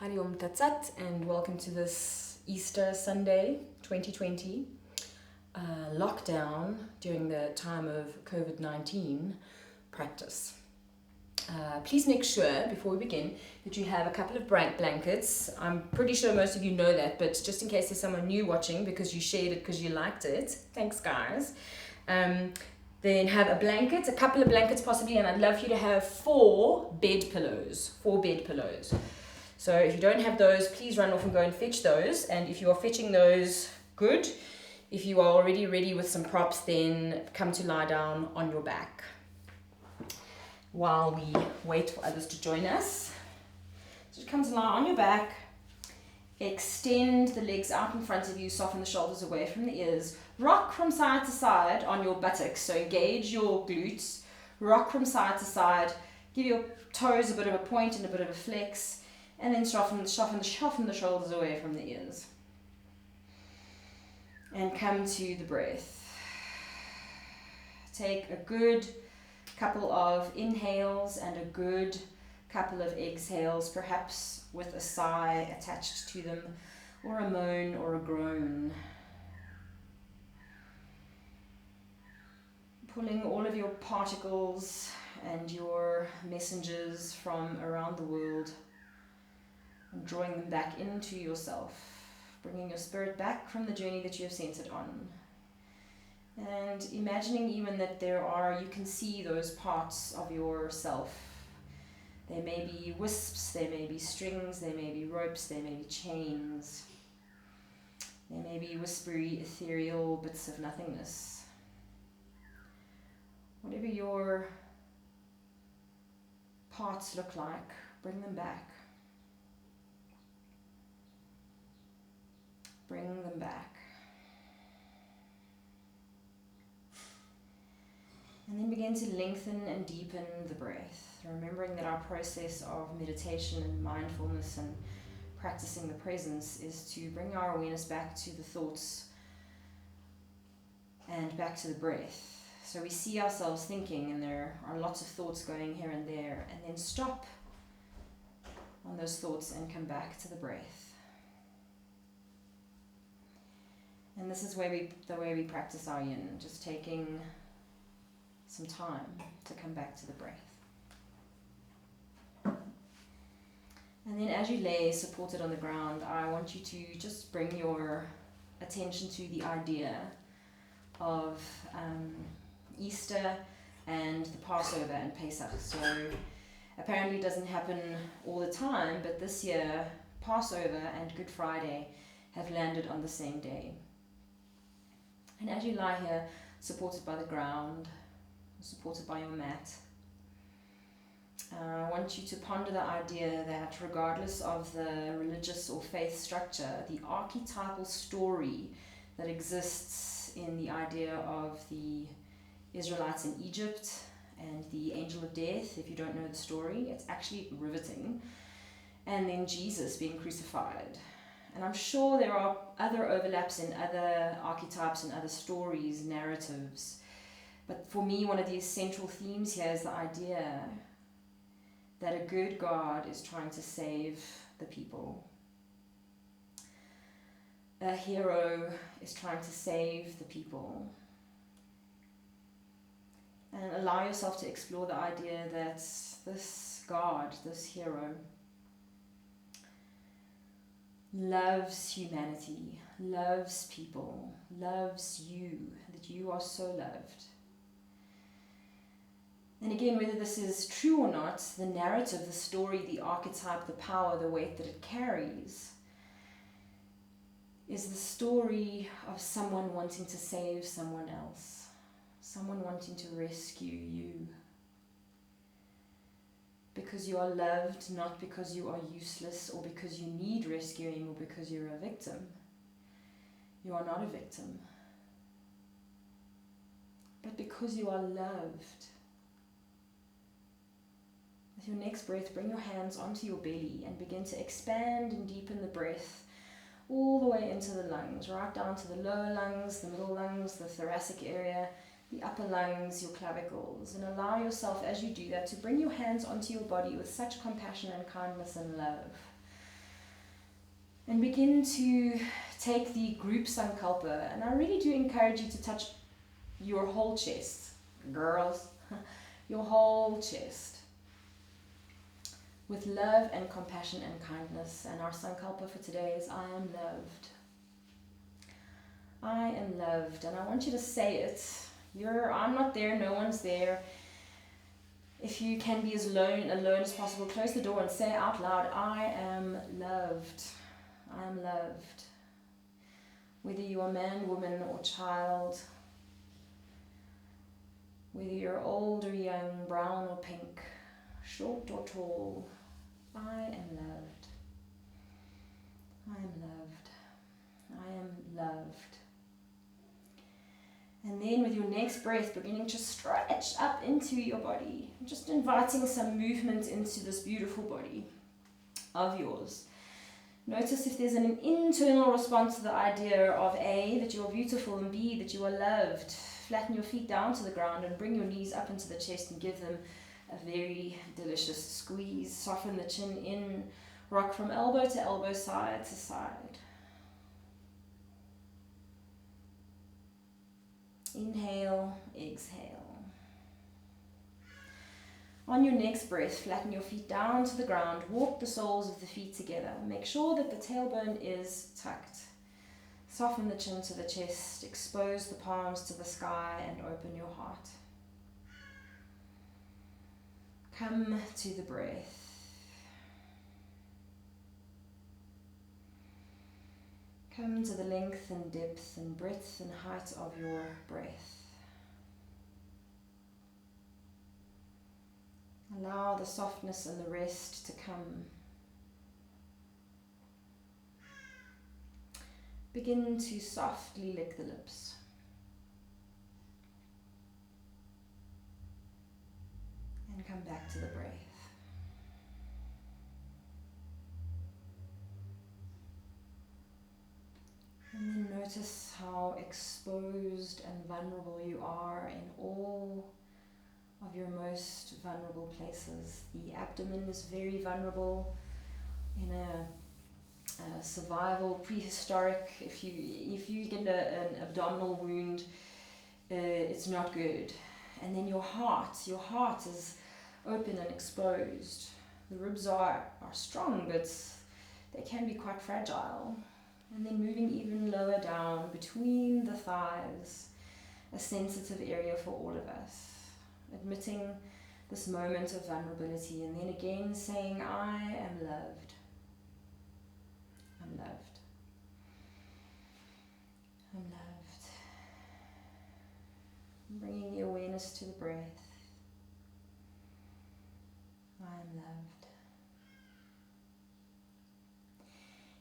Hari Om Tat Sat, and welcome to this Easter Sunday 2020 lockdown during the time of COVID-19 practice. Please make sure before we begin that you have a couple of blankets. I'm pretty sure most of you know that, but just in case there's someone new watching because you shared it because you liked it, thanks guys. Then have a blanket, a couple of blankets possibly, and I'd love for you to have 4 bed pillows. So if you don't have those, please run off and go and fetch those. And if you are fetching those, good. If you are already ready with some props, then come to lie down on your back while we wait for others to join us. So come to lie on your back, extend the legs out in front of you, soften the shoulders away from the ears, rock from side to side on your buttocks, so engage your glutes, rock from side to side, give your toes a bit of a point and a bit of a flex, and then soften the shoulders away from the ears. And come to the breath. Take a good couple of inhales and a good couple of exhales, perhaps with a sigh attached to them, or a moan or a groan. Pulling all of your particles and your messengers from around the world and drawing them back into yourself, bringing your spirit back from the journey that you have sent it on. And imagining even that you can see those parts of yourself. They may be wisps, they may be strings, they may be ropes, they may be chains. They may be whispery, ethereal bits of nothingness. Whatever your parts look like, bring them back. Bring them back. And then begin to lengthen and deepen the breath, remembering that our process of meditation and mindfulness and practicing the presence is to bring our awareness back to the thoughts and back to the breath. So we see ourselves thinking, and there are lots of thoughts going here and there, and then stop on those thoughts and come back to the breath. And this is the way we practice our yin, just taking some time to come back to the breath. And then as you lay supported on the ground, I want you to just bring your attention to the idea of Easter and the Passover and Pesach. So apparently it doesn't happen all the time, but this year Passover and Good Friday have landed on the same day. And as you lie here, supported by the ground, supported by your mat, I want you to ponder the idea that regardless of the religious or faith structure, the archetypal story that exists in the idea of the Israelites in Egypt and the angel of death, if you don't know the story, it's actually riveting, and then Jesus being crucified. And I'm sure there are other overlaps in other archetypes and other stories, narratives. But for me, one of these central themes here is the idea that a good God is trying to save the people. A hero is trying to save the people. And allow yourself to explore the idea that this God, this hero, loves humanity, loves people, loves you, that you are so loved. And again, whether this is true or not, the narrative, the story, the archetype, the power, the weight that it carries is the story of someone wanting to save someone else, someone wanting to rescue you. Because you are loved, not because you are useless or because you need rescuing or because you're a victim. You are not a victim. But because you are loved. With your next breath, bring your hands onto your belly and begin to expand and deepen the breath all the way into the lungs, right down to the lower lungs, the middle lungs, the thoracic area, the upper lungs, your clavicles, and allow yourself as you do that to bring your hands onto your body with such compassion and kindness and love. And begin to take the group sankalpa, and I really do encourage you to touch your whole chest, girls, your whole chest, with love and compassion and kindness. And our sankalpa for today is, I am loved. I am loved. And I want you to say it. I'm not there, no one's there. If you can be as alone as possible, close the door and say out loud, I am loved. I am loved. Whether you are man, woman, or child, whether you're old or young, brown or pink, short or tall, I am loved. I am loved. I am loved. And then with your next breath, beginning to stretch up into your body, just inviting some movement into this beautiful body of yours. Notice if there's an internal response to the idea of A, that you're beautiful, and B, that you are loved. Flatten your feet down to the ground and bring your knees up into the chest and give them a very delicious squeeze. Soften the chin in. Rock from elbow to elbow, side to side. Inhale, exhale. On your next breath, flatten your feet down to the ground. Walk the soles of the feet together. Make sure that the tailbone is tucked. Soften the chin to the chest. Expose the palms to the sky and open your heart. Come to the breath. Come to the length and depth and breadth and height of your breath. Allow the softness and the rest to come. Begin to softly lick the lips. And come back to the breath. And then notice how exposed and vulnerable you are in all of your most vulnerable places. The abdomen is very vulnerable in a survival, prehistoric. If you get an abdominal wound, it's not good. And then your heart is open and exposed. The ribs are strong, but they can be quite fragile. And then moving even lower down between the thighs, a sensitive area for all of us. Admitting this moment of vulnerability, and then again saying, I am loved. I'm loved. I'm loved. Bringing the awareness to the breath. I am loved.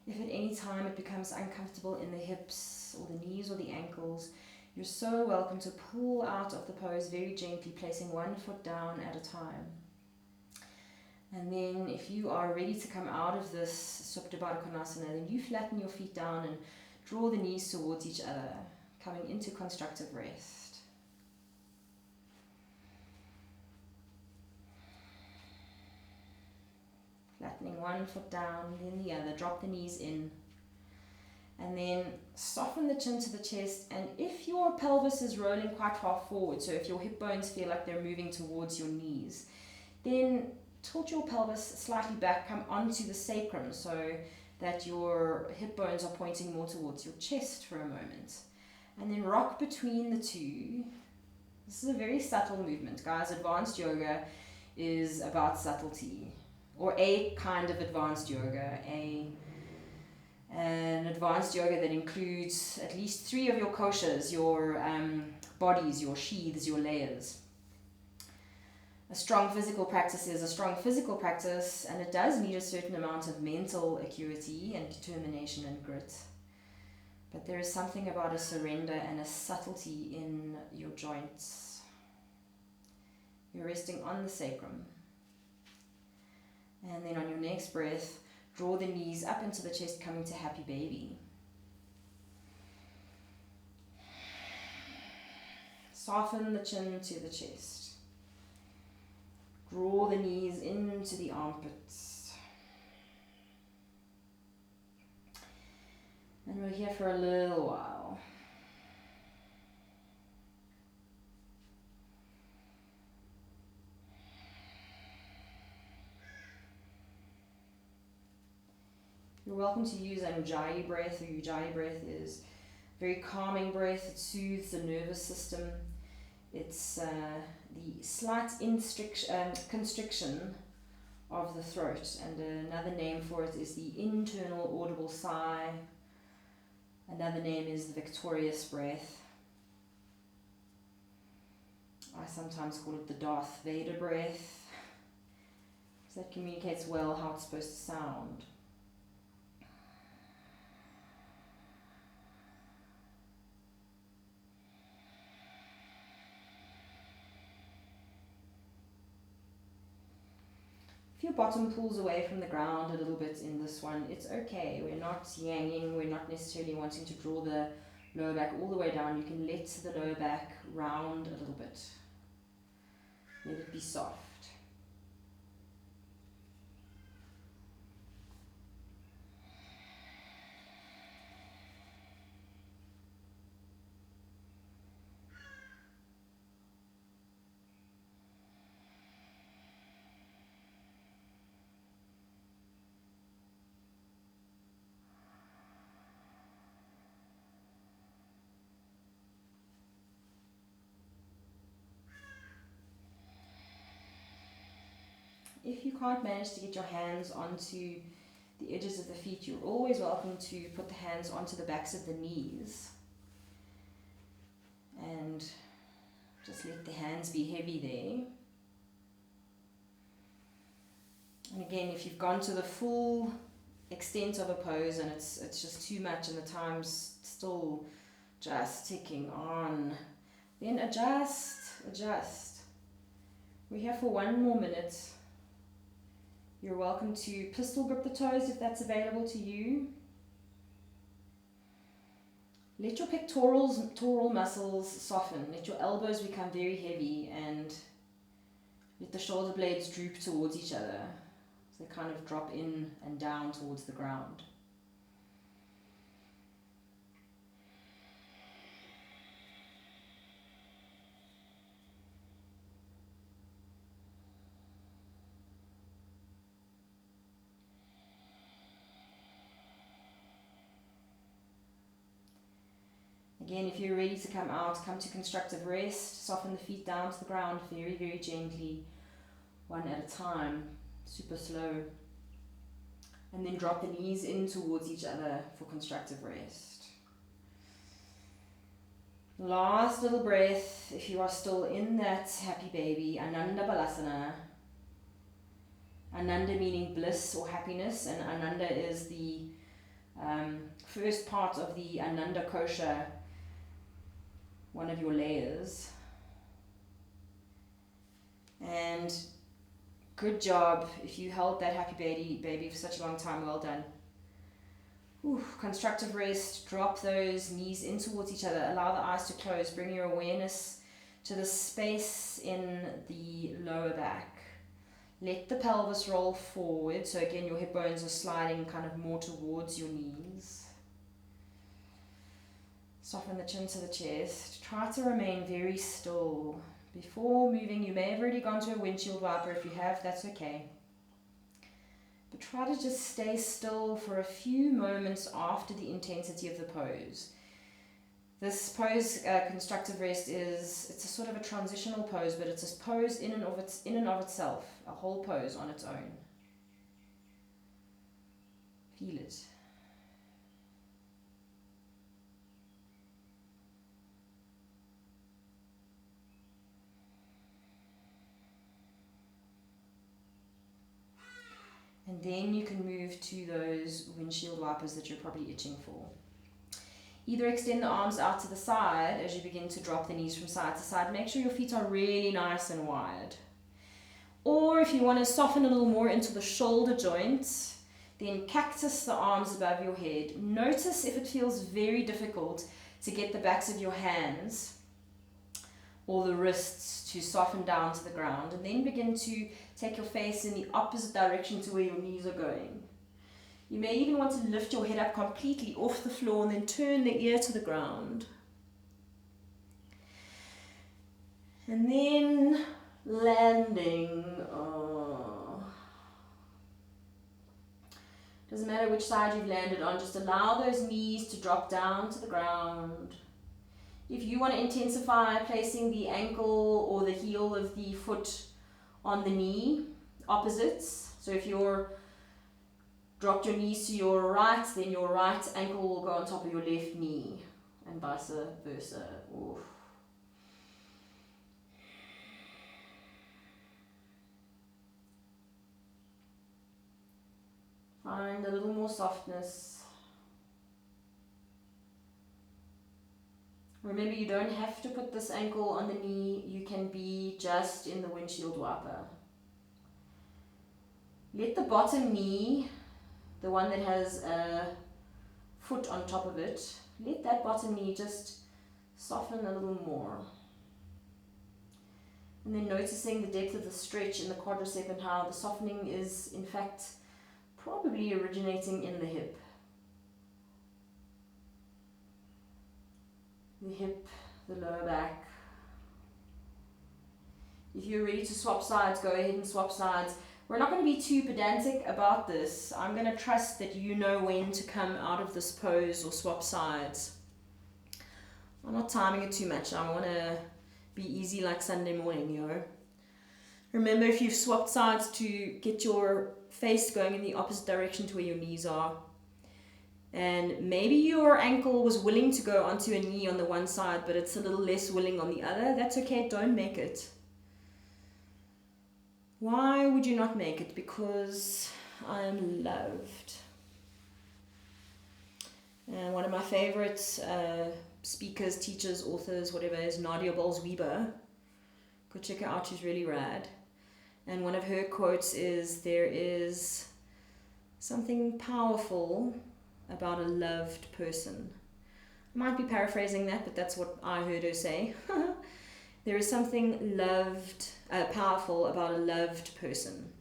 If at any time it becomes uncomfortable in the hips or the knees or the ankles, you're so welcome to pull out of the pose very gently, placing one foot down at a time. And then if you are ready to come out of this Supta Baddha Konasana, then you flatten your feet down and draw the knees towards each other, coming into constructive rest. Flattening one foot down, then the other. Drop the knees in. And then soften the chin to the chest. And if your pelvis is rolling quite far forward, so if your hip bones feel like they're moving towards your knees, then tilt your pelvis slightly back, come onto the sacrum so that your hip bones are pointing more towards your chest for a moment. And then rock between the two. This is a very subtle movement, guys. Advanced yoga is about subtlety, or a kind of advanced yoga, an advanced yoga that includes at least 3 of your koshas, your bodies, your sheaths, your layers. A strong physical practice is a strong physical practice, and it does need a certain amount of mental acuity and determination and grit. But there is something about a surrender and a subtlety in your joints. You're resting on the sacrum. And then on your next breath, draw the knees up into the chest, coming to happy baby. Soften the chin to the chest. Draw the knees into the armpits. And we're here for a little while. You're welcome to use an Ujjayi breath. The Ujjayi breath is very calming breath. It soothes the nervous system. It's the slight constriction of the throat. And another name for it is the internal audible sigh. Another name is the victorious breath. I sometimes call it the Darth Vader breath. So that communicates well how it's supposed to sound. If your bottom pulls away from the ground a little bit in this one, it's okay. We're not yanging, we're not necessarily wanting to draw the lower back all the way down. You can let the lower back round a little bit. Let it be soft. If you can't manage to get your hands onto the edges of the feet, you're always welcome to put the hands onto the backs of the knees. And just let the hands be heavy there. And again, if you've gone to the full extent of a pose and it's just too much and the time's still just ticking on, then adjust. We're here for 1 more minute. You're welcome to pistol grip the toes if that's available to you. Let your pectoral muscles soften. Let your elbows become very heavy and let the shoulder blades droop towards each other. So they kind of drop in and down towards the ground. Again, if you're ready to come out, come to constructive rest. Soften the feet down to the ground very, very gently, one at a time, super slow. And then drop the knees in towards each other for constructive rest. Last little breath, if you are still in that happy baby, Ananda Balasana. Ananda meaning bliss or happiness, and Ananda is the first part of the Ananda Kosha, one of your layers. And good job if you held that happy baby for such a long time. Well done. Constructive rest. Drop those knees in towards each other. Allow the eyes to close. Bring your awareness to the space in the lower back. Let the pelvis roll forward. So again, your hip bones are sliding kind of more towards your knees. Soften the chin to the chest. Try to remain very still. Before moving, you may have already gone to a windshield wiper. If you have, that's okay. But try to just stay still for a few moments after the intensity of the pose. This pose, constructive rest, it's a sort of a transitional pose, but it's a pose in and of itself, a whole pose on its own. Feel it. And then you can move to those windshield wipers that you're probably itching for. Either extend the arms out to the side as you begin to drop the knees from side to side. Make sure your feet are really nice and wide. Or if you want to soften a little more into the shoulder joints, then cactus the arms above your head. Notice if it feels very difficult to get the backs of your hands or the wrists to soften down to the ground, and then begin to take your face in the opposite direction to where your knees are going. You may even want to lift your head up completely off the floor and then turn the ear to the ground. And then landing. Doesn't matter which side you've landed on, just allow those knees to drop down to the ground. If you want to intensify, placing the ankle or the heel of the foot on the knee, opposites. So if you're dropped your knees to your right, then your right ankle will go on top of your left knee, and vice versa. Oof. Find a little more softness. Remember, you don't have to put this ankle on the knee. You can be just in the windshield wiper. Let the bottom knee, the one that has a foot on top of it, let that bottom knee just soften a little more. And then noticing the depth of the stretch in the quadricep and how the softening is, in fact, probably originating in the hip. The hip, the lower back. If you're ready to swap sides, go ahead and swap sides. We're not going to be too pedantic about this. I'm going to trust that you know when to come out of this pose or swap sides. I'm not timing it too much. I want to be easy like Sunday morning, yo. Remember, if you've swapped sides, to get your face going in the opposite direction to where your knees are. And maybe your ankle was willing to go onto a knee on the one side, but it's a little less willing on the other. That's okay, don't make it. Why would you not make it? Because I am loved. And one of my favorite speakers, teachers, authors, whatever, is Nadia Bolz-Weber. Go check her out, she's really rad. And one of her quotes is, there is something powerful about a loved person. I might be paraphrasing that, but that's what I heard her say. There is something powerful about a loved person.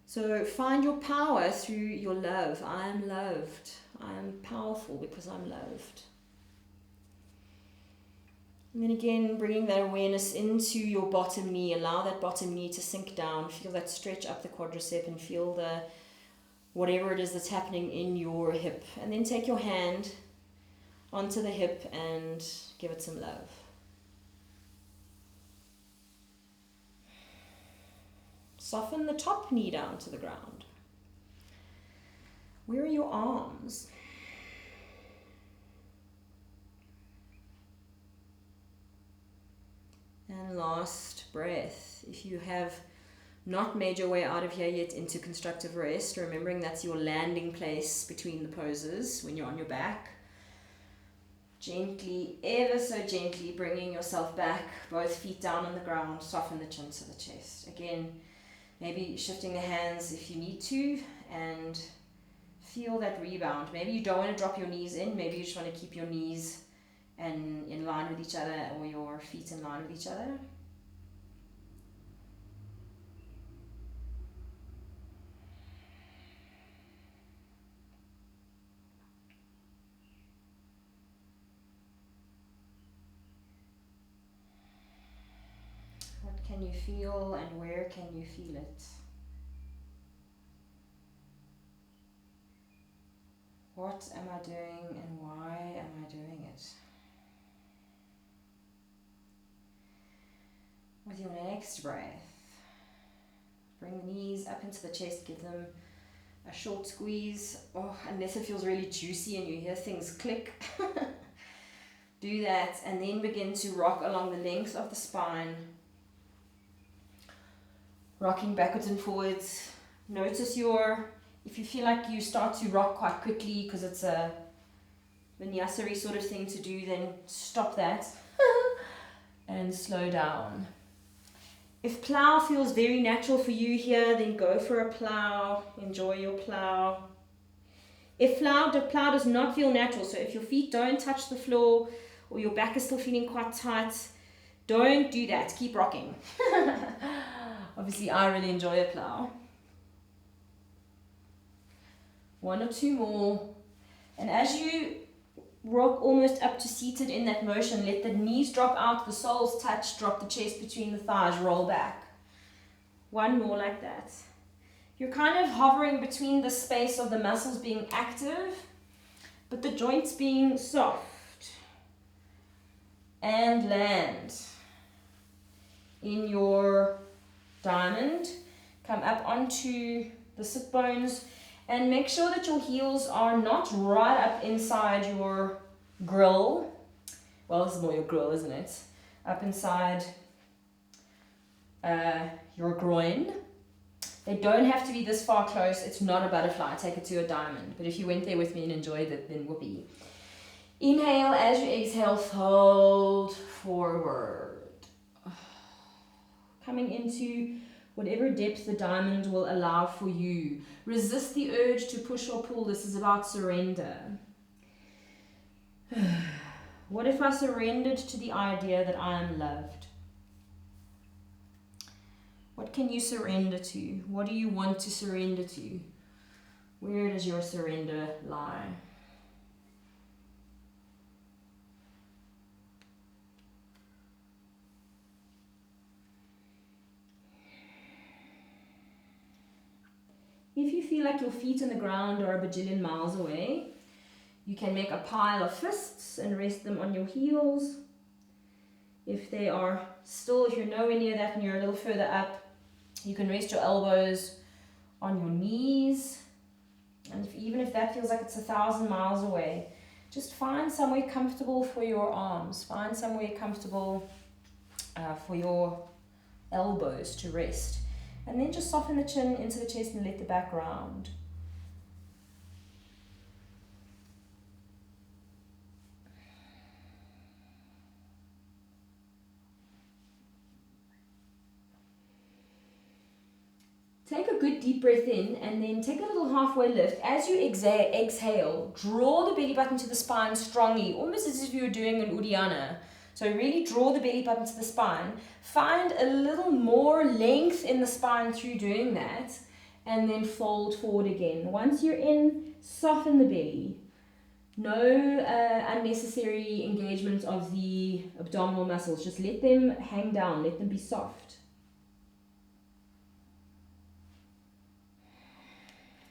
So find your power through your love. I am loved. I am powerful because I'm loved. And then again, bringing that awareness into your bottom knee. Allow that bottom knee to sink down. Feel that stretch up the quadricep and feel the whatever it is that's happening in your hip. And then take your hand onto the hip and give it some love. Soften the top knee down to the ground. Where are your arms? And last breath. If you have not made your way out of here yet into constructive rest, remembering that's your landing place between the poses when you're on your back. Gently, ever so gently, bringing yourself back, both feet down on the ground, soften the chin to the chest. Again, maybe shifting the hands if you need to, and feel that rebound. Maybe you don't want to drop your knees in, maybe you just want to keep your knees in line with each other, or your feet in line with each other. What can you feel and where can you feel it? What am I doing and why am I doing it? With your next breath, bring the knees up into the chest, give them a short squeeze, unless it feels really juicy and you hear things click. Do that, and then begin to rock along the length of the spine, rocking backwards and forwards. Notice if you feel like you start to rock quite quickly because it's a vinyasa sort of thing to do, then stop that and slow down. If plow feels very natural for you here, then go for a plow. Enjoy your plow. If plow does not feel natural, so if your feet don't touch the floor or your back is still feeling quite tight, don't do that. Keep rocking. Obviously, I really enjoy a plow. 1 or 2 more. And as you rock almost up to seated in that motion, let the knees drop out, the soles touch, drop the chest between the thighs, roll back. 1 more like that. You're kind of hovering between the space of the muscles being active, but the joints being soft. And land in your diamond. Come up onto the sit bones and make sure that your heels are not right up inside your grill. Well, this is more your grill, isn't it? Up inside your groin. They don't have to be this far close. It's not a butterfly. Take it to a diamond. But if you went there with me and enjoyed it, then whoopee. Inhale. As you exhale, fold forward. Coming into whatever depth the diamond will allow for you. Resist the urge to push or pull. This is about surrender. What if I surrendered to the idea that I am loved? What can you surrender to? What do you want to surrender to? Where does your surrender lie? If you feel like your feet on the ground are a bajillion miles away, you can make a pile of fists and rest them on your heels. If they are still, if you're nowhere near that and you're a little further up, you can rest your elbows on your knees. And even if that feels like it's 1,000 miles away, just find somewhere comfortable for your arms. Find somewhere comfortable for your elbows to rest. And then just soften the chin into the chest and let the back round. Take a good deep breath in and then take a little halfway lift. As you exhale, draw the belly button to the spine strongly, almost as if you were doing an Uddiyana. So really draw the belly button to the spine. Find a little more length in the spine through doing that, and then fold forward again. Once you're in, soften the belly. No unnecessary engagement of the abdominal muscles. Just let them hang down, let them be soft.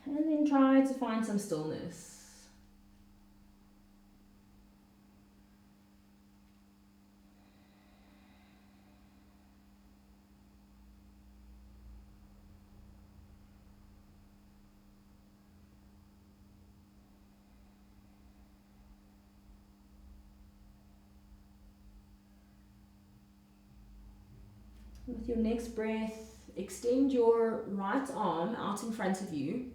And then try to find some stillness. With your next breath, extend your right arm out in front of you.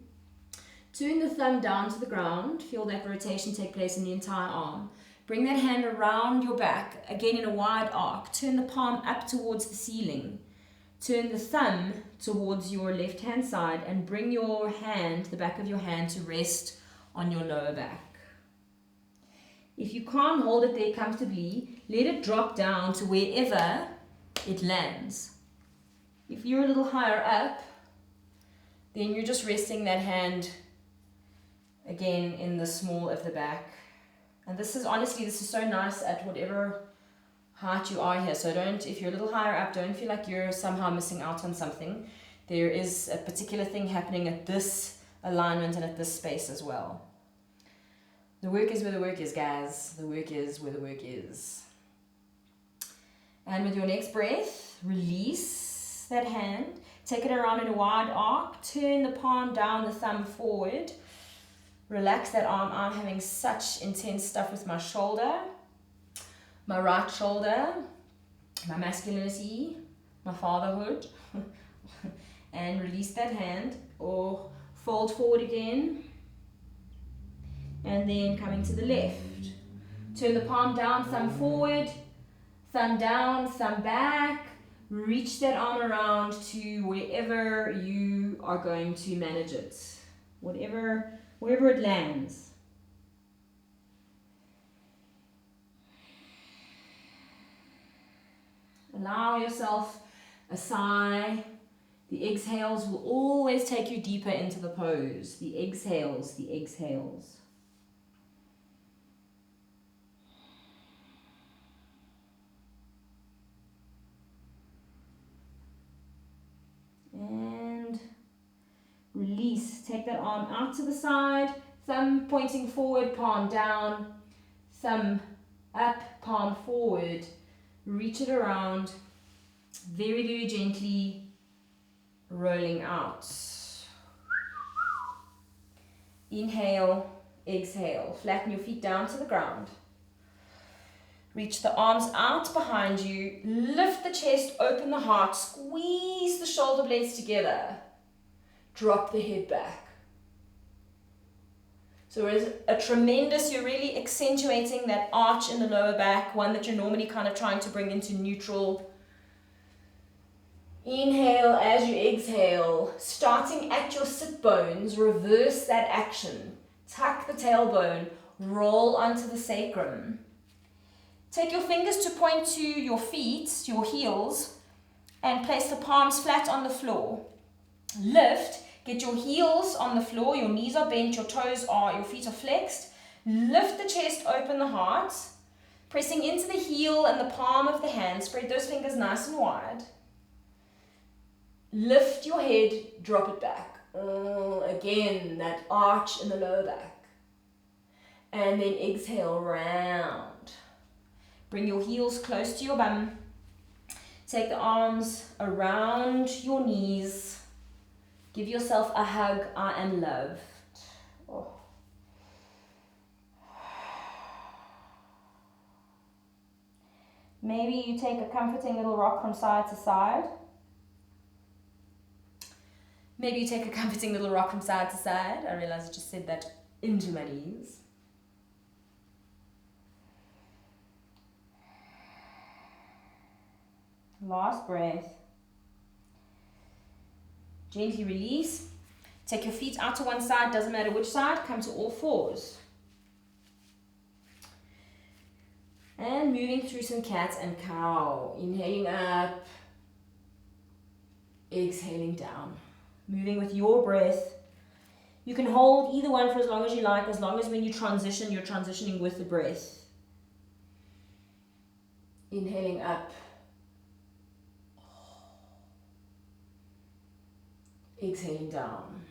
Turn the thumb down to the ground. Feel that rotation take place in the entire arm. Bring that hand around your back, again in a wide arc. Turn the palm up towards the ceiling. Turn the thumb towards your left hand side and bring your hand, the back of your hand, to rest on your lower back. If you can't hold it there comfortably, let it drop down to wherever it lands. If you're a little higher up, then you're just resting that hand again in the small of the back. And this is honestly, this is so nice at whatever height you are here. So don't, if you're a little higher up, don't feel like you're somehow missing out on something. There is a particular thing happening at this alignment and at this space as well. The work is where the work is, guys. The work is where the work is. And with your next breath, release that hand. Take it around in a wide arc. Turn the palm down, the thumb forward. Relax that arm. I'm having such intense stuff with my shoulder, my right shoulder, my masculinity, my fatherhood. And release that hand, or fold forward again. And then coming to the left. Turn the palm down, thumb forward, thumb down, thumb back. Reach that arm around to wherever you are going to manage it. Wherever it lands. Allow yourself a sigh The exhales will always take you deeper into the pose. The exhales, the exhales. And release. Take that arm out to the side, thumb pointing forward, palm down, thumb up, palm forward. Reach it around, very, very gently rolling out. Inhale, exhale. Flatten your feet down to the ground. Reach the arms out behind you. Lift the chest, open the heart, squeeze the shoulder blades together. Drop the head back. So there's a tremendous, you're really accentuating that arch in the lower back, one that you're normally kind of trying to bring into neutral. Inhale as you exhale, starting at your sit bones, reverse that action. Tuck the tailbone, roll onto the sacrum. Take your fingers to point to your feet, your heels, and place the palms flat on the floor. Lift, get your heels on the floor, your knees are bent, your feet are flexed. Lift the chest, open the heart, pressing into the heel and the palm of the hand. Spread those fingers nice and wide. Lift your head, drop it back. Again, that arch in the lower back. And then exhale, round. Bring your heels close to your bum. Take the arms around your knees. Give yourself a hug. I am loved. Oh. Maybe you take a comforting little rock from side to side. Maybe you take a comforting little rock from side to side. I realize I just said that into my knees. Last breath. Gently release. Take your feet out to one side, doesn't matter which side, come to all fours. And moving through some cat and cow. Inhaling up, exhaling down. Moving with your breath. You can hold either one for as long as you like, as long as when you transition, you're transitioning with the breath. Inhaling up. Exhaling down.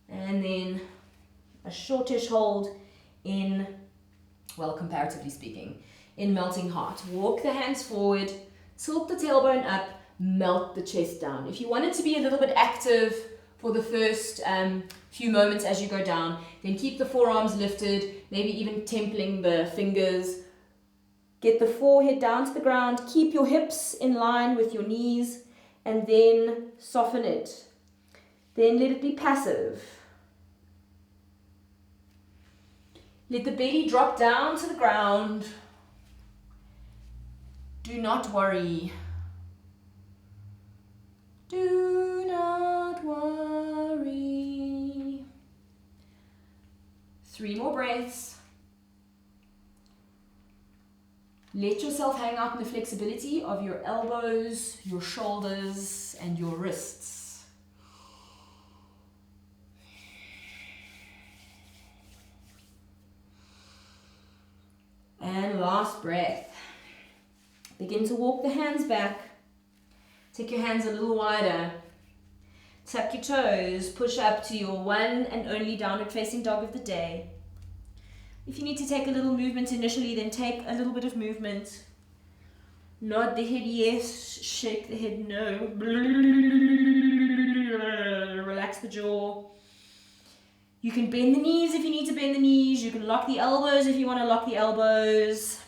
And then a shortish hold in, well, comparatively speaking, in melting heart. Walk the hands forward, tilt the tailbone up, melt the chest down. If you want it to be a little bit active for the first few moments as you go down, then keep the forearms lifted, maybe even templing the fingers. Get the forehead down to the ground, keep your hips in line with your knees, and then soften it. Then let it be passive. Let the belly drop down to the ground. Do not worry. Do not worry. 3 more breaths. Let yourself hang out in the flexibility of your elbows, your shoulders, and your wrists. And last breath. Begin to walk the hands back. Take your hands a little wider. Tuck your toes. Push up to your one and only downward facing dog of the day. If you need to take a little movement initially, then take a little bit of movement. Nod the head yes, shake the head no. Relax the jaw. You can bend the knees if you need to bend the knees. You can lock the elbows if you want to lock the elbows.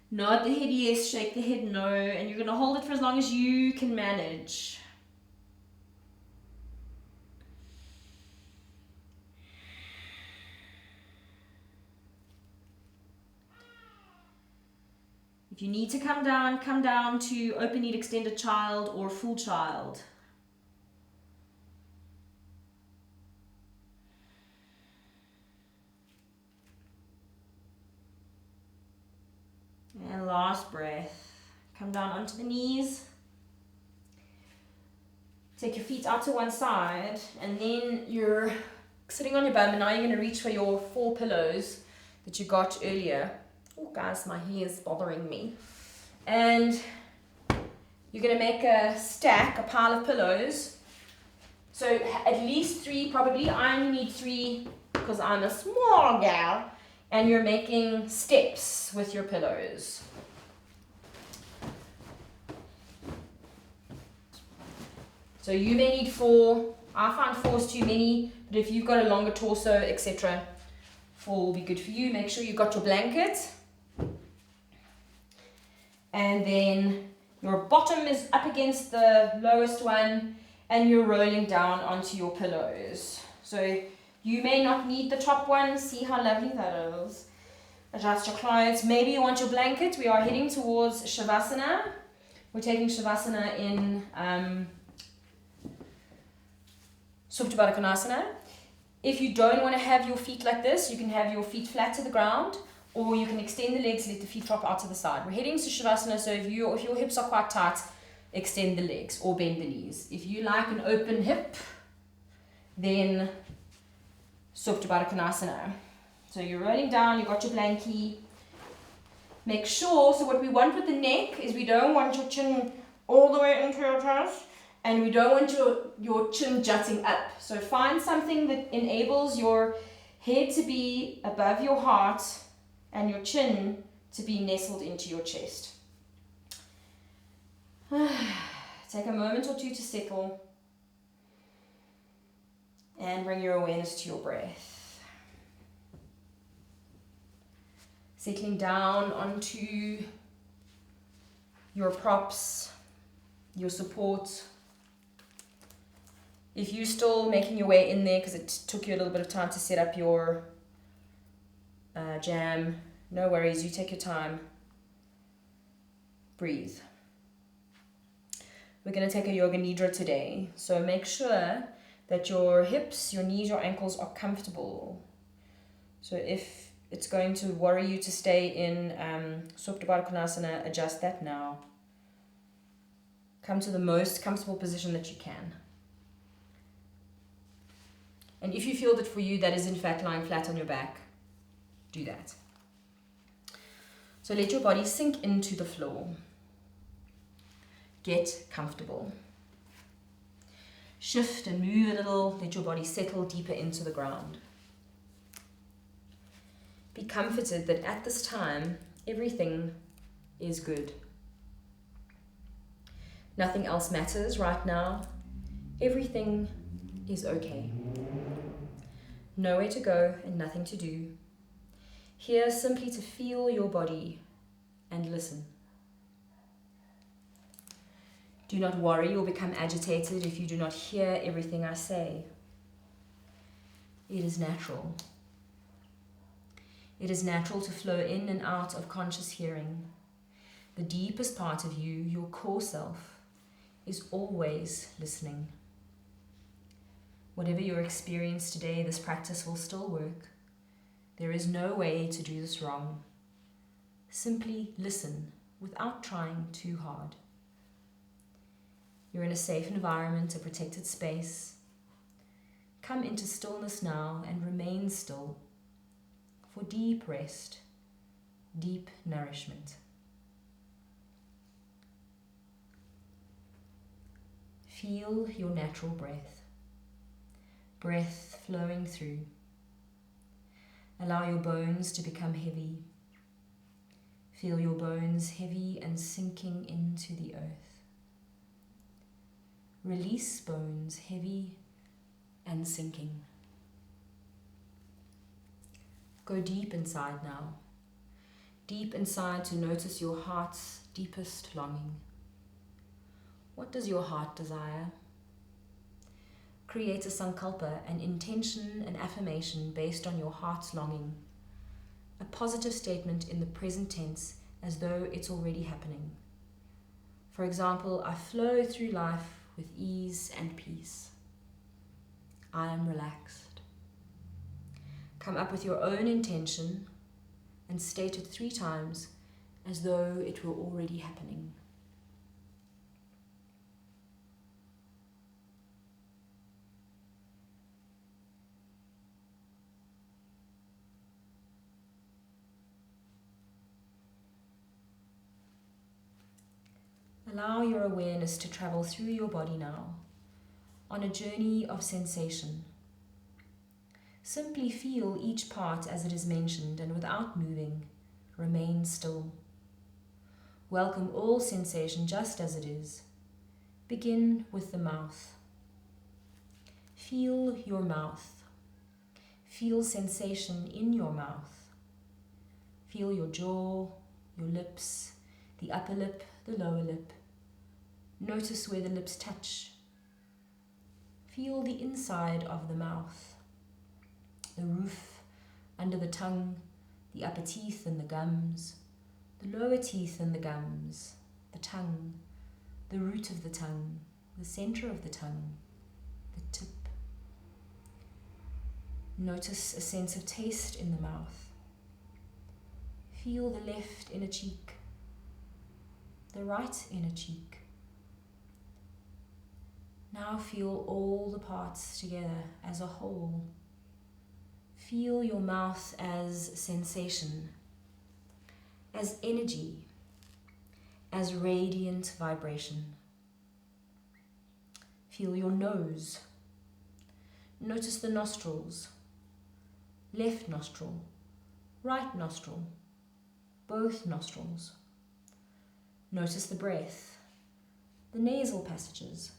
Nod the head yes, shake the head no. And you're going to hold it for as long as you can manage. If you need to come down to open kneed extended child or full child. last breath. Come down onto the knees. Take your feet out to one side, and then you're sitting on your bum, and now you're going to reach for your 4 pillows that you got earlier. Oh guys, my hair is bothering me. And you're going to make a stack, a pile of pillows. So at least 3 probably. I only need 3 because I'm a small gal. And you're making steps with your pillows. So you may need 4. I find 4 is too many, but if you've got a longer torso, etc., 4 will be good for you. Make sure you've got your blanket. And then your bottom is up against the lowest one, and you're rolling down onto your pillows. So you may not need the top one. See how lovely that is. Adjust your clothes. Maybe you want your blanket. We are heading towards Shavasana. We're taking Shavasana in Supta Baddha Konasana. If you don't want to have your feet like this, you can have your feet flat to the ground, or you can extend the legs, let the feet drop out to the side. We're heading to Shavasana, so if your hips are quite tight, extend the legs or bend the knees. If you like an open hip, then Supta Baddha Konasana. So you're rolling down, you've got your blankie. Make sure, so what we want with the neck is we don't want your chin all the way into your chest, and we don't want your chin jutting up. So find something that enables your head to be above your heart and your chin to be nestled into your chest. Take a moment or 2 to settle and bring your awareness to your breath. Settling down onto your props, your support. If you're still making your way in there because it took you a little bit of time to set up your jam, no worries, you take your time. Breathe. We're going to take a yoga nidra today, so make sure that your hips, your knees, your ankles are comfortable. So if it's going to worry you to stay in Supta Baddha Konasana, adjust that now. Come to the most comfortable position that you can. And if you feel that for you that is in fact lying flat on your back, do that. So let your body sink into the floor. Get comfortable. Shift and move a little, let your body settle deeper into the ground. Be comforted that at this time, everything is good. Nothing else matters right now. Everything is okay. Nowhere to go and nothing to do. Here simply to feel your body and listen. Do not worry or become agitated if you do not hear everything I say. It is natural. It is natural to flow in and out of conscious hearing. The deepest part of you, your core self, is always listening. Whatever your experience today, this practice will still work. There is no way to do this wrong. Simply listen without trying too hard. You're in a safe environment, a protected space. Come into stillness now and remain still for deep rest, deep nourishment. Feel your natural breath. Breath flowing through. Allow your bones to become heavy. Feel your bones heavy and sinking into the earth. Release bones heavy and sinking. Go deep inside now. Deep inside to notice your heart's deepest longing. What does your heart desire? Create a sankalpa, an intention, an affirmation based on your heart's longing. A positive statement in the present tense as though it's already happening. For example, I flow through life with ease and peace. I am relaxed. Come up with your own intention and state it 3 times as though it were already happening. Allow your awareness to travel through your body now, on a journey of sensation. Simply feel each part as it is mentioned, and without moving, remain still. Welcome all sensation just as it is. Begin with the mouth. Feel your mouth. Feel sensation in your mouth. Feel your jaw, your lips, the upper lip, the lower lip. Notice where the lips touch. Feel the inside of the mouth, the roof, under the tongue, the upper teeth and the gums, the lower teeth and the gums, the tongue, the root of the tongue, the center of the tongue, the tip. Notice a sense of taste in the mouth. Feel the left inner cheek, the right inner cheek. Now feel all the parts together as a whole. Feel your mouth as sensation, as energy, as radiant vibration. Feel your nose. Notice the nostrils, left nostril, right nostril, both nostrils. Notice the breath, the nasal passages.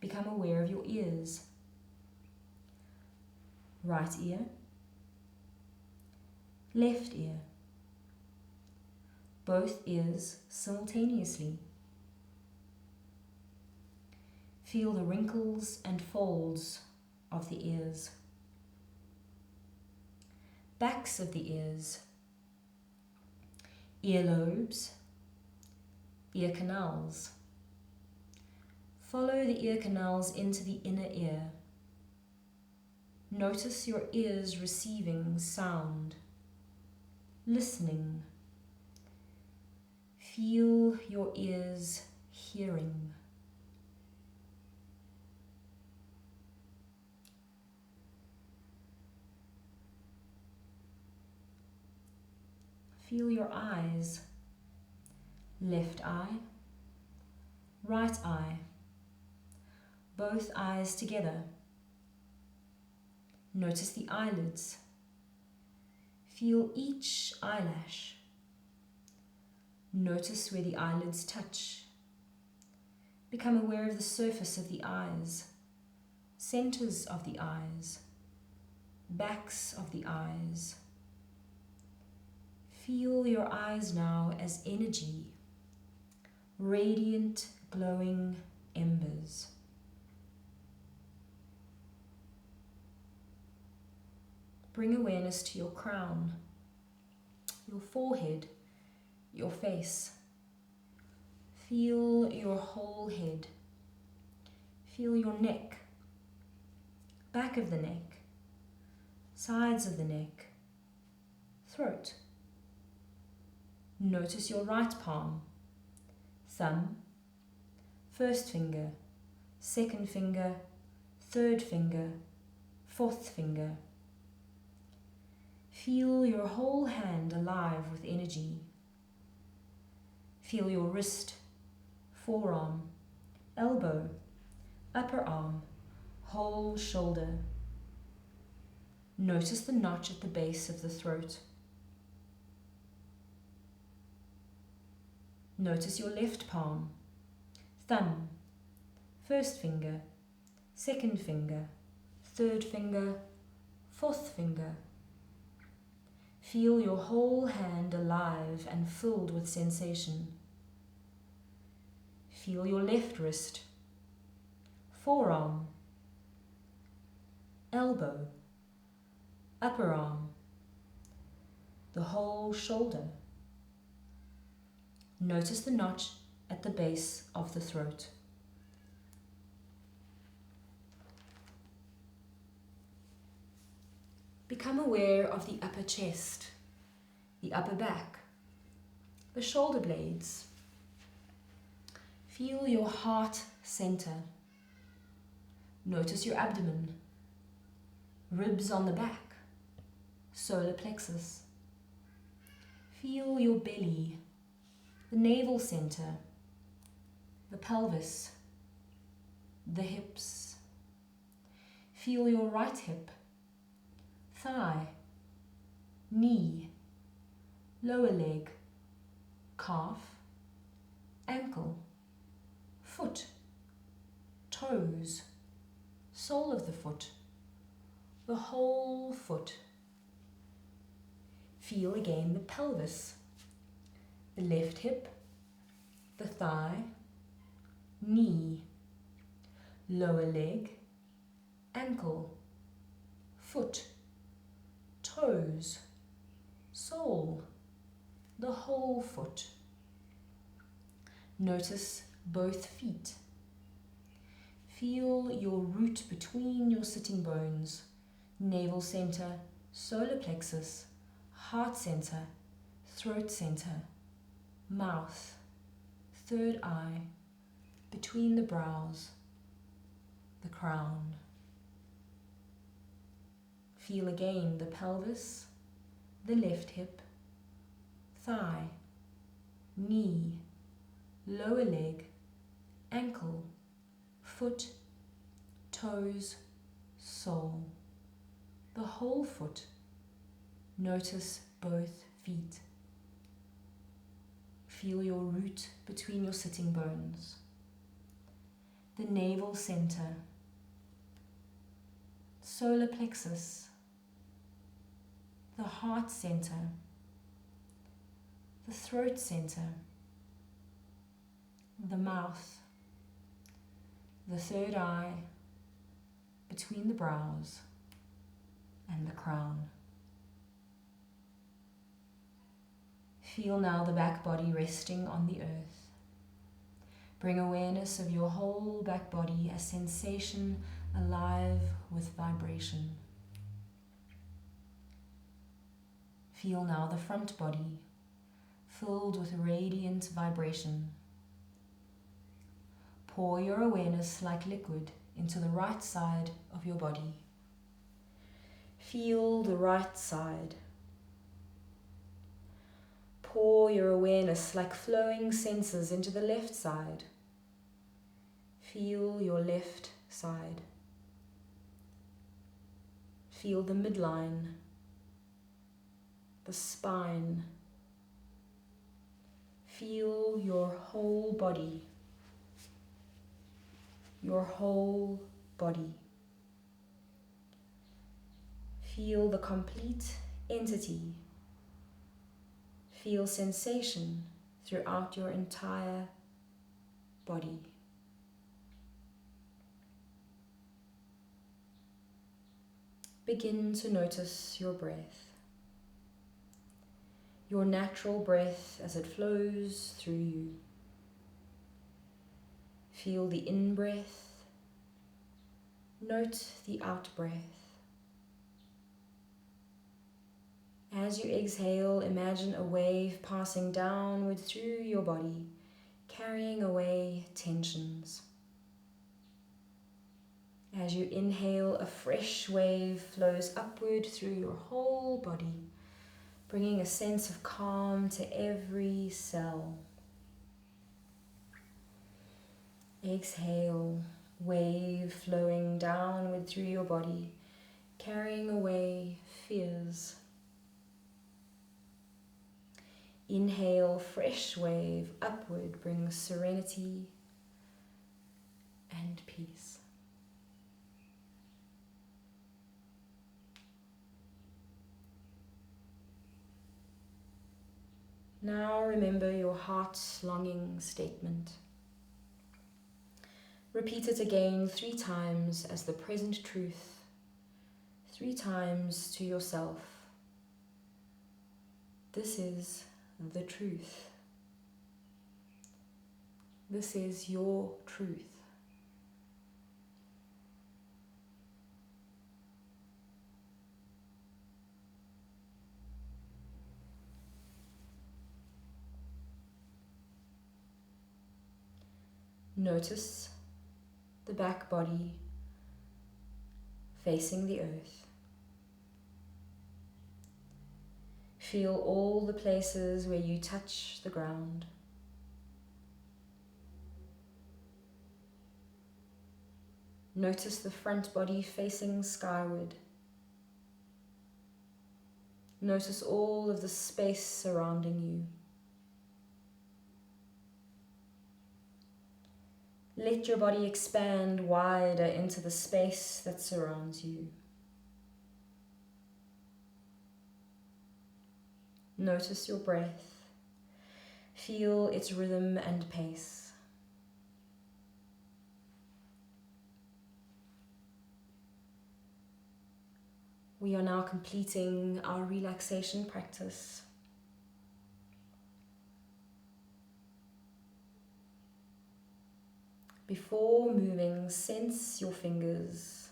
Become aware of your ears. Right ear, left ear, both ears simultaneously. Feel the wrinkles and folds of the ears, backs of the ears, earlobes, ear canals. Follow the ear canals into the inner ear. Notice your ears receiving sound, listening. Feel your ears hearing. Feel your eyes, left eye, right eye, both eyes together. Notice the eyelids. Feel each eyelash. Notice where the eyelids touch. Become aware of the surface of the eyes, centers of the eyes, backs of the eyes. Feel your eyes now as energy, radiant, glowing embers. Bring awareness to your crown, your forehead, your face. Feel your whole head. Feel your neck, back of the neck, sides of the neck, throat. Notice your right palm, thumb, first finger, second finger, third finger, fourth finger. Feel your whole hand alive with energy. Feel your wrist, forearm, elbow, upper arm, whole shoulder. Notice the notch at the base of the throat. Notice your left palm, thumb, first finger, second finger, third finger, fourth finger. Feel your whole hand alive and filled with sensation. Feel your left wrist, forearm, elbow, upper arm, the whole shoulder. Notice the notch at the base of the throat. Become aware of the upper chest, the upper back, the shoulder blades. Feel your heart center. Notice your abdomen, ribs on the back, solar plexus. Feel your belly, the navel center, the pelvis, the hips. Feel your right hip, thigh, knee, lower leg, calf, ankle, foot, toes, sole of the foot, the whole foot. Feel again the pelvis, the left hip, the thigh, knee, lower leg, ankle, foot, toes, sole, the whole foot. Notice both feet. Feel your root between your sitting bones, navel center, solar plexus, heart center, throat center, mouth, third eye, between the brows, the crown. Feel again the pelvis, the left hip, thigh, knee, lower leg, ankle, foot, toes, sole, the whole foot. Notice both feet. Feel your root between your sitting bones, the navel center, solar plexus, the heart center, the throat center, the mouth, the third eye, between the brows and the crown. Feel now the back body resting on the earth. Bring awareness of your whole back body as sensation alive with vibration. Feel now the front body filled with radiant vibration. Pour your awareness like liquid into the right side of your body. Feel the right side. Pour your awareness like flowing senses into the left side. Feel your left side. Feel the midline, the spine. Feel your whole body. Your whole body. Feel the complete entity. Feel sensation throughout your entire body. Begin to notice your breath. Your natural breath as it flows through you. Feel the in-breath. Note the out-breath. As you exhale, imagine a wave passing downward through your body, carrying away tensions. As you inhale, a fresh wave flows upward through your whole body, bringing a sense of calm to every cell. Exhale, wave flowing downward through your body, carrying away fears. Inhale, fresh wave upward brings serenity and peace. Now remember your heart's longing statement. Repeat it again 3 times as the present truth, 3 times to yourself. This is the truth. This is your truth. Notice the back body facing the earth. Feel all the places where you touch the ground. Notice the front body facing skyward. Notice all of the space surrounding you. Let your body expand wider into the space that surrounds you. Notice your breath. Feel its rhythm and pace. We are now completing our relaxation practice. Before moving, sense your fingers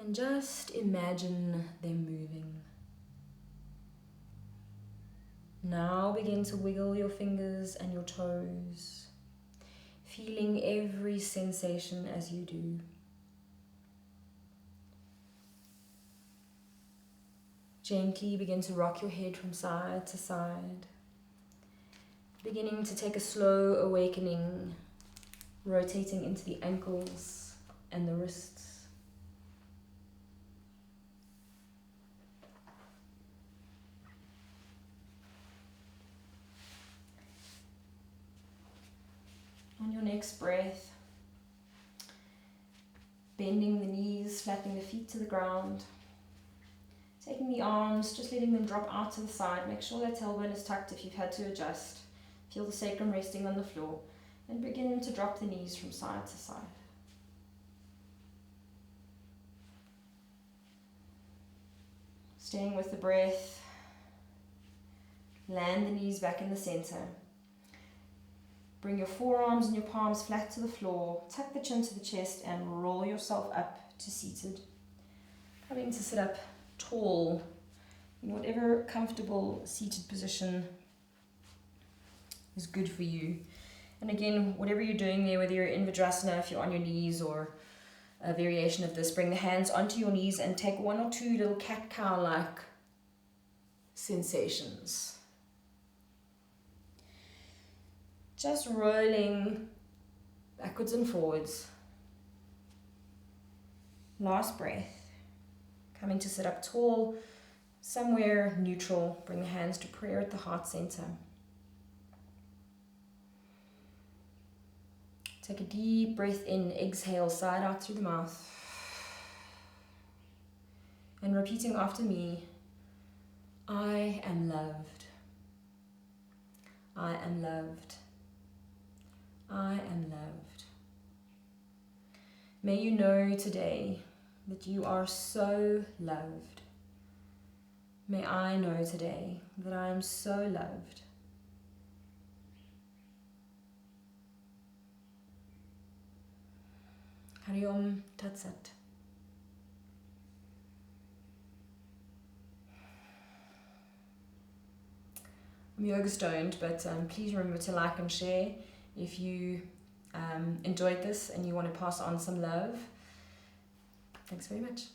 and just imagine them moving. Now begin to wiggle your fingers and your toes, feeling every sensation as you do. Gently begin to rock your head from side to side, beginning to take a slow awakening, rotating into the ankles and the wrists. On your next breath, bending the knees, flattening the feet to the ground, taking the arms, just letting them drop out to the side. Make sure that tailbone is tucked if you've had to adjust. Feel the sacrum resting on the floor. And begin to drop the knees from side to side. Staying with the breath. Land the knees back in the center. Bring your forearms and your palms flat to the floor. Tuck the chin to the chest and roll yourself up to seated. Coming to sit up tall in whatever comfortable seated position is good for you. And again, whatever you're doing there, whether you're in Vajrasana, if you're on your knees, or a variation of this, bring the hands onto your knees and take one or two little cat-cow-like sensations. Just rolling backwards and forwards. Last breath. Coming to sit up tall, somewhere neutral. Bring the hands to prayer at the heart center. Take a deep breath in, exhale, side out through the mouth. And repeating after me, I am loved. I am loved. I am loved. May you know today that you are so loved. May I know today that I am so loved. Hari Om Tat Sat. I'm yoga stoned, but please remember to like and share if you enjoyed this and you want to pass on some love. Thanks very much.